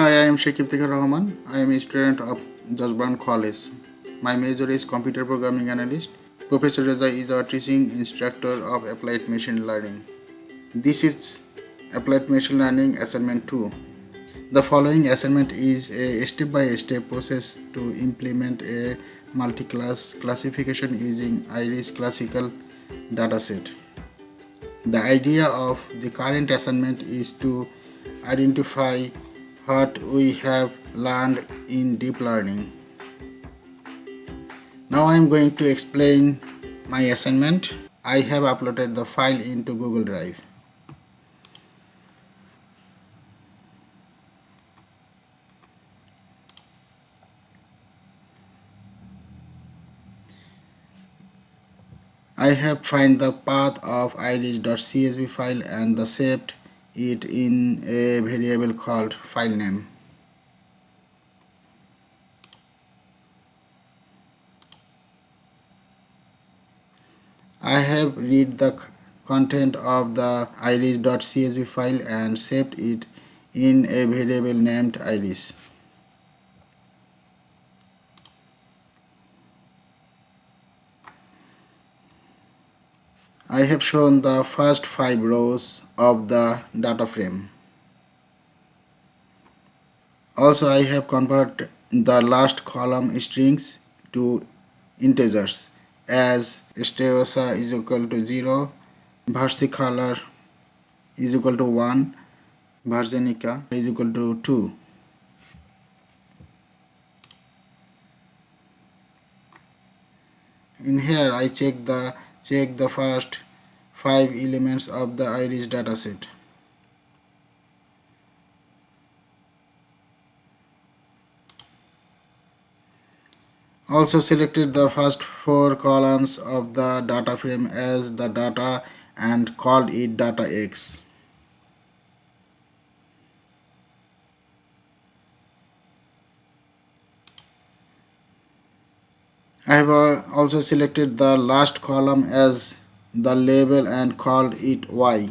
Hi, I am Sheikh Iftikhar Rahman. I am a student of Jasban College. My major is Computer Programming Analyst. Professor Reza is our teaching instructor of Applied Machine Learning. This is Applied Machine Learning Assignment 2. The following assignment is a step-by-step process to implement a multi-class classification using Iris classical dataset. The idea of the current assignment is to identify what we have learned in deep learning. Now I am going to explain my assignment. I have uploaded the file into Google Drive. I have find the path of iris.csv file and saved it in a variable called file name. I have read the content of the iris.csv file and saved it in a variable named iris. I have shown the first 5 rows of the data frame. Also, I have converted the last column strings to integers as steosa is equal to 0, versicolor is equal to 1, versionica is equal to 2. In here, I check the first 5 elements of the iris dataset. Also selected the first 4 columns of the data frame as the data and called it data X. I have also selected the last column as the label and called it Y.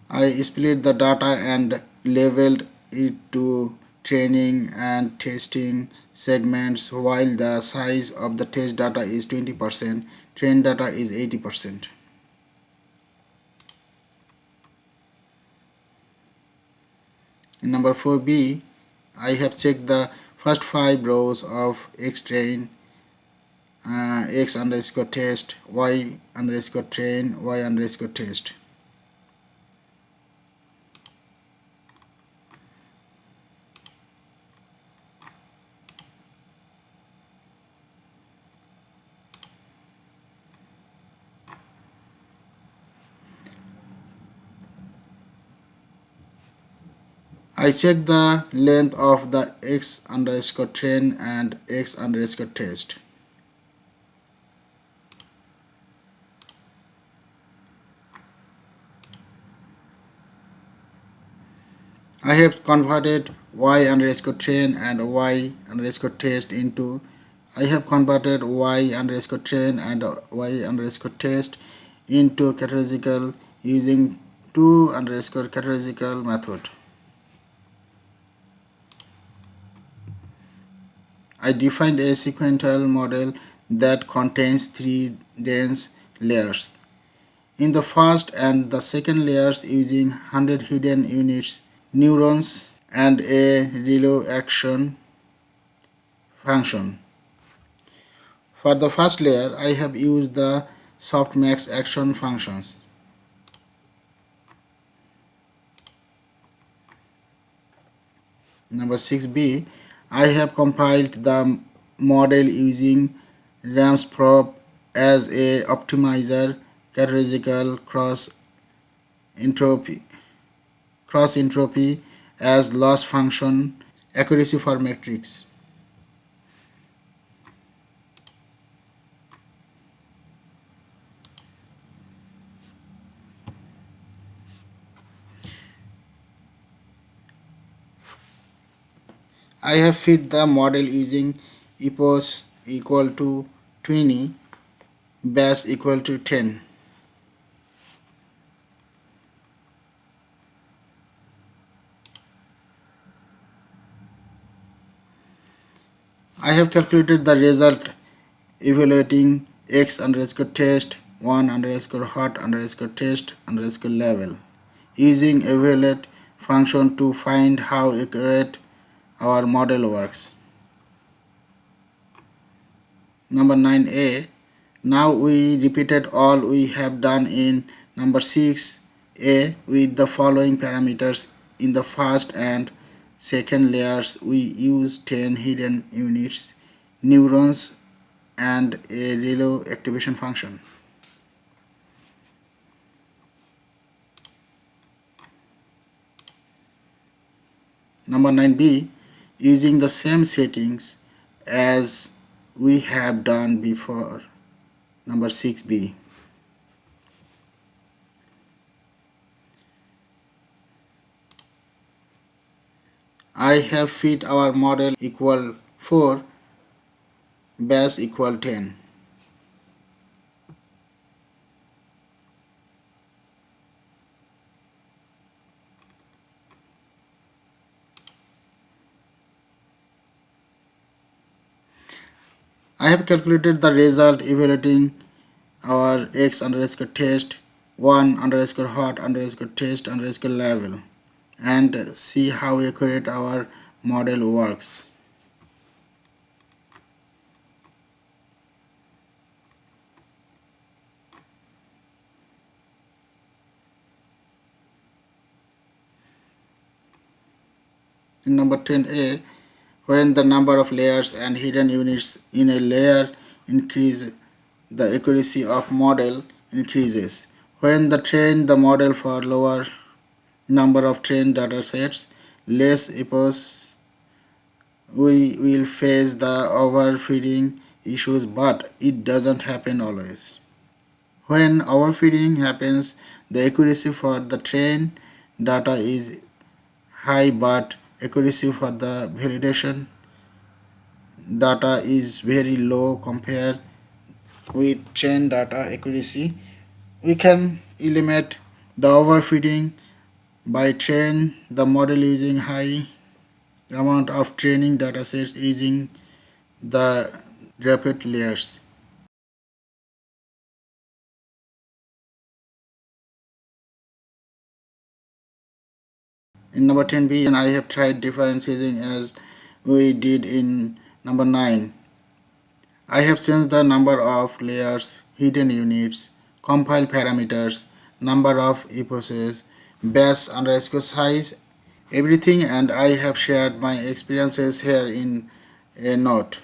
I split the data and labeled it to training and testing segments while the size of the test data is 20%, trained data is 80%. In number 4b, I have checked the first 5 rows of xtrain, x underscore test, y underscore train, y underscore test. I check the length of the x underscore train and x underscore test. I have converted y underscore train and y underscore test into y underscore train and y underscore test into categorical using to underscore categorical method. I defined a sequential model that contains 3 dense layers. In the first and the second layers using 100 hidden units, neurons and a ReLU action function. For the first layer, I have used the softmax action functions. Number 6b, I have compiled the model using ramsprop as a optimizer categorical cross entropy as loss function accuracy for metrics. I have fit the model using epos equal to 20, base equal to 10. I have calculated the result evaluating x underscore test 1 underscore hot underscore test underscore level using evaluate function to find how accurate our model works. Number 9a. Now we repeated all we have done in number 6a with the following parameters. In the first and second layers we use 10 hidden units, neurons and a relay activation function. Number 9b. Using the same settings as we have done before. Number 6b. I have fit our model equal 4, base equal 10. I have calculated the result evaluating our x underscore test 1 underscore hot underscore test underscore level and see how accurate our model works. In number 10a, when the number of layers and hidden units in a layer increase, the accuracy of model increases. When the train the model for lower number of trained datasets, less epochs, we will face the overfitting issues, but it doesn't happen always. When overfitting happens, the accuracy for the trained data is high, but accuracy for the validation data is very low compared with trained data accuracy. We can eliminate the overfitting by train the model using high amount of training datasets using the rapid layers. In number 10b, I have tried differentiating as we did in number 9. I have changed the number of layers, hidden units, compile parameters, number of epochs, base underscore size, everything, and I have shared my experiences here in a note.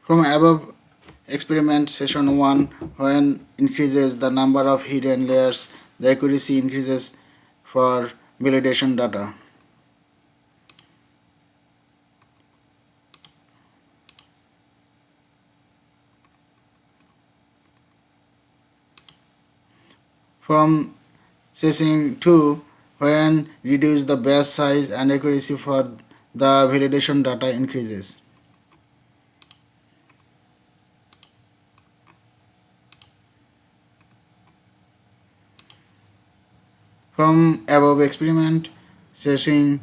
From above experiment session 1, when increases the number of hidden layers, the accuracy increases for validation data. From session 2, when reduce the base size and accuracy for the validation data increases. From above experiment session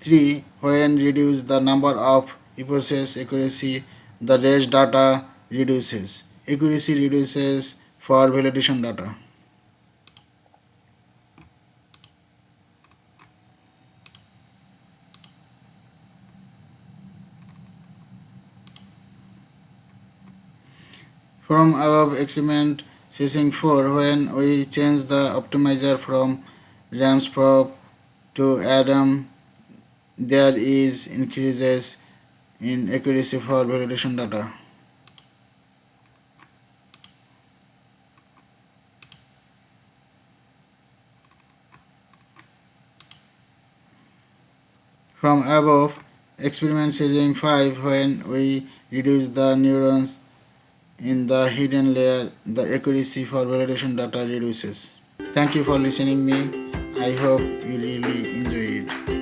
3, when reduce the number of epochs accuracy, the rest data reduces. Accuracy reduces for validation data. From above experiment session 4, when we change the optimizer from RAM's probe to Adam, there is increases in accuracy for validation data. From above experiment session 5, when we reduce the neurons in the hidden layer, the accuracy for validation data reduces. Thank you for listening me. I hope you really enjoy it.